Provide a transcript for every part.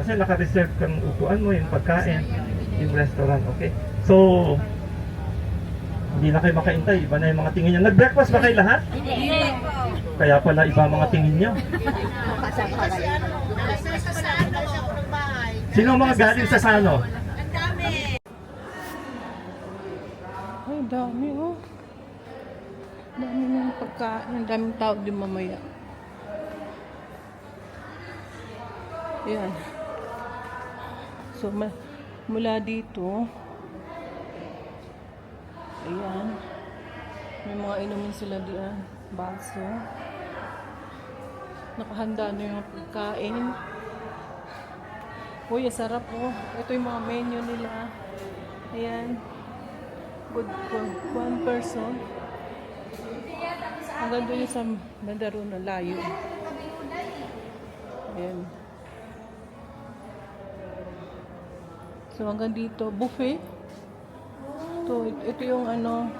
Kasi naka-reserve kang upuan mo, yung pagkain, yung restaurant, okay? So, hindi na kayo makaintay. Iba na yung mga tingin nyo. Nag-breakfast ba kayo lahat? Hindi. Kaya pala iba mga tingin nyo. Sino ang mga galing sa Sano? Ay, dami oh. Dami ng pagkain. Ang daming tao din mamaya. Ayan. So, mula dito, ayan. May mga inumin sila diyan. Baso. Nakahanda na yung pagkain. Uy, sarap oh. Ito yung mga menu nila. Ayan. Good for one person. Hanggang doon yung sa bandaro na layo. Ayan. So hanggang dito, buffet. Ito yung ano,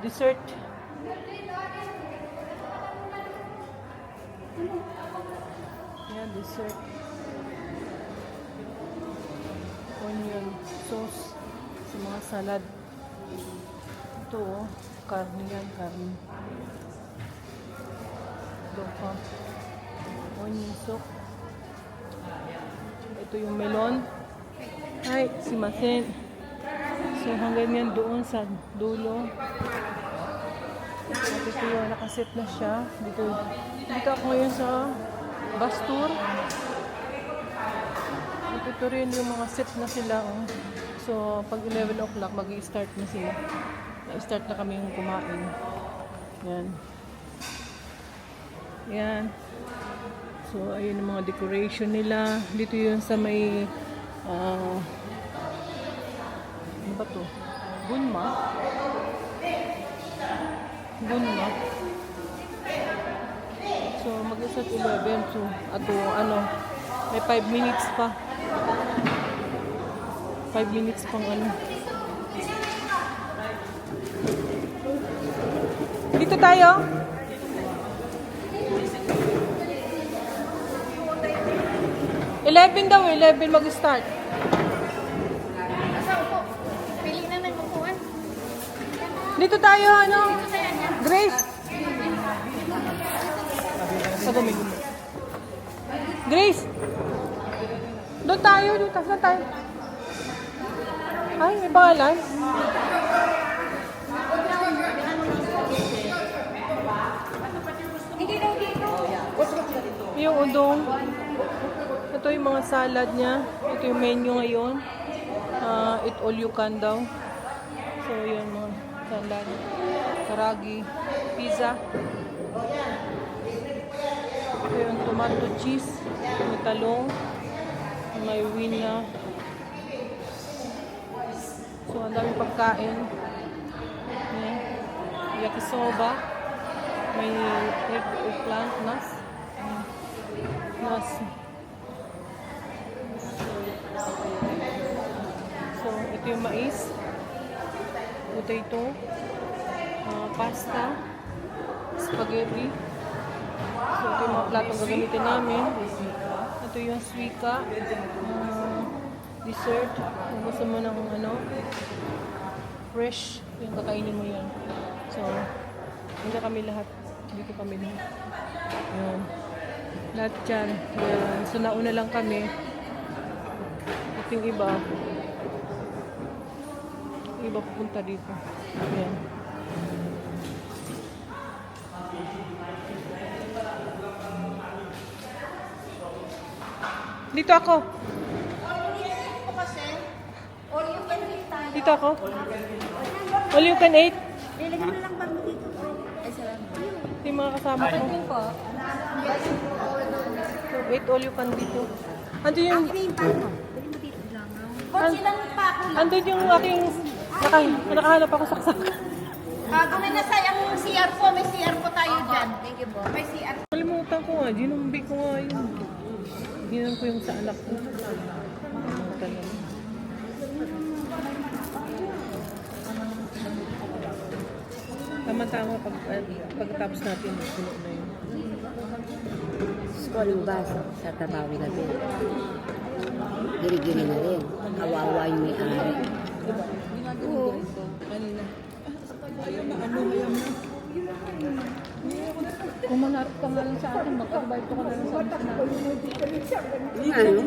dessert. Ayan, dessert. Onion sauce sa mga salad. Ito oh, karne yan, karne. Ito pa. Onion soup. Ito yung melon. Ay, simasen. So hanggang yan doon sa dulo. At ito yung nakaset na siya. Dito ako ngayon sa bus tour. At ito rin yung mga set na sila. Oh. So pag 11 o'clock mag-i-start na sila. Start na kami kumain. Yan. Yan. So ayun ang mga decoration nila. Dito yun sa may ano ba to? Gunma. So mag-start 11. So ato ano, may 5 minutes pa. 5 minutes pang ano. Dito tayo. Eleven daw, 11 mag-start. Pili na ng upuan. Dito tayo, ano? Grace. Grace. Doon tayo, dito. Saan tayo? Ay, may pangalan. Hindi daw dito. Yung udong. Ito yung mga salad niya. Ito yung menu ngayon. Eat all you can daw. So, yun mga salad. Karagi. Pizza. Ito yung tomato cheese. May talong. May wina. So, ang daming pagkain. Yan. Yakisoba. May eggplant. Nas. So, ito yung mais, potato, pasta, spaghetti. So, ito yung mga platong gagamitin namin. Ito yung suika, dessert. Kung gusto mo ng ano, fresh, yung kakainin mo yan. So, hindi kami lahat. Dito kami lahat. Yan. Lahat yan. Yan. So, nauna lang kami. Ito yung iba. Iba pupunta dito. Ayan. Dito ako. Dito ako. All you can eat. Lilagyan mo lang bang dito? Ay, salamat. Ito yung mga kasama ko. So, eat all you can dito. Ando yung... Pwede mo dito lang. Kung silang pa ako lang. Ando yung aking... Nakahanap ako saksak. Kung nasa ang CR po, may CR po tayo dyan. Thank you po. May CR. Kalimutan ko nga. Ginumbi ko nga yun. Ginan ko yung sa anak ko. Kalimutan lang. Tama-tama pagkatapos natin, puno na yun. ko anong basa sa Tabawi na din. Giri-giri na rin. Kawawa yung may-ari. Oo. Kung mangarap ka nga lang sa akin, mag-advise ko ka na lang sa akin. Ano?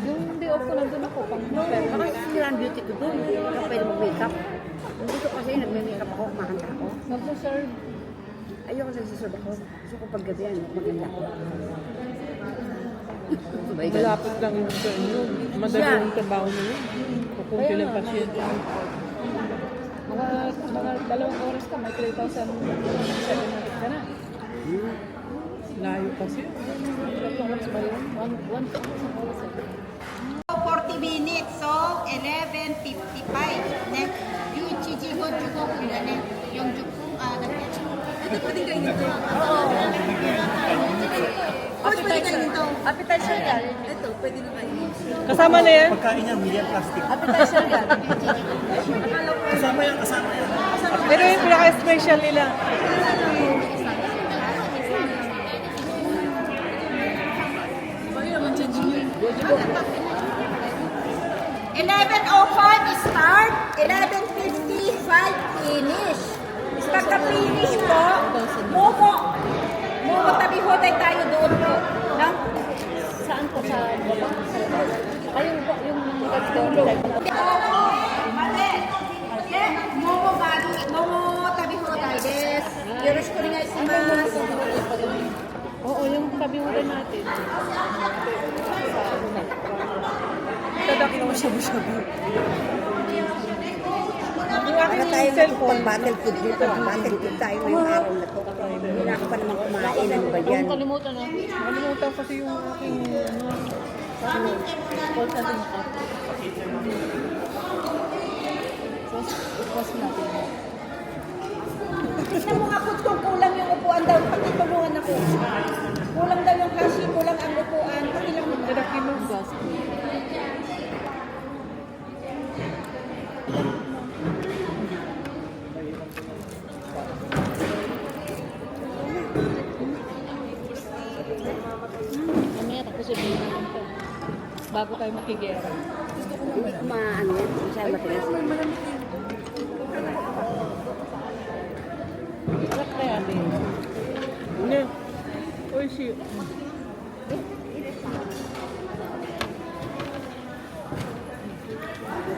Yung day off ko, nandun ako pang pero Baka sila ang beauty ko doon. Baka pwede mag-makeup. Dito kasi nagme-makeup ako, kumakanta ako. nagsaserve. Ayoko nagsaserve ako. Gusto ko paggabi yan, maganda ako. Sabay ka. Malapit lang yung sa inyo. Madali yung trabaho na yun. Pupunti lang pasyente. Mga 2 oras ka, may 3,700 ka na. Layo kasi. 2 oras ba yun? 1 oras. 40 minutes, so 11:55. Next, yung ichijigo jugo ko na yung jugo, ito pwede kayo nito. Oo. Appetizer. Appetizer yan. Ito, pwede na kayo. Kasama na yan? Pagkain niya, medium plastic. Appetizer yan. Kasama yan, kasama yan. Pero yung pinaka-special nila. Start, 11:55 finish. Pagka-finish po, Momo tabi hoday tayo doon po. Nang? Saan po sa baba? Ay, yung Momo tabi hoday des. Yoroshiku onegaishimasu. Oo, yung kabihutan natin. Tadaki naman shabu-shabu. Yung aking cellphone. Pag-battlefield dito, battlefield tayo ngayong araw na to. Wala ka pa naman kumain, ano ba yan? Kalimutan na. Kalimutan kasi yung aking call center mo ka. Tignan mo nga po kung kulang yung upuan daw. Pakitulungan ako. Kulang daw yung kasi, kulang ang upuan. Pakilang mo. Tadaki mo. Mamaya tapos sabihin natin ito. Bago tayo makigera. Hindi ko maano yan, siya matigas. Sarap kaya din. Ano? Oishi.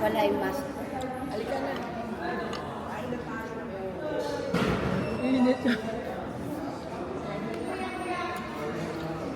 Wala yung mask.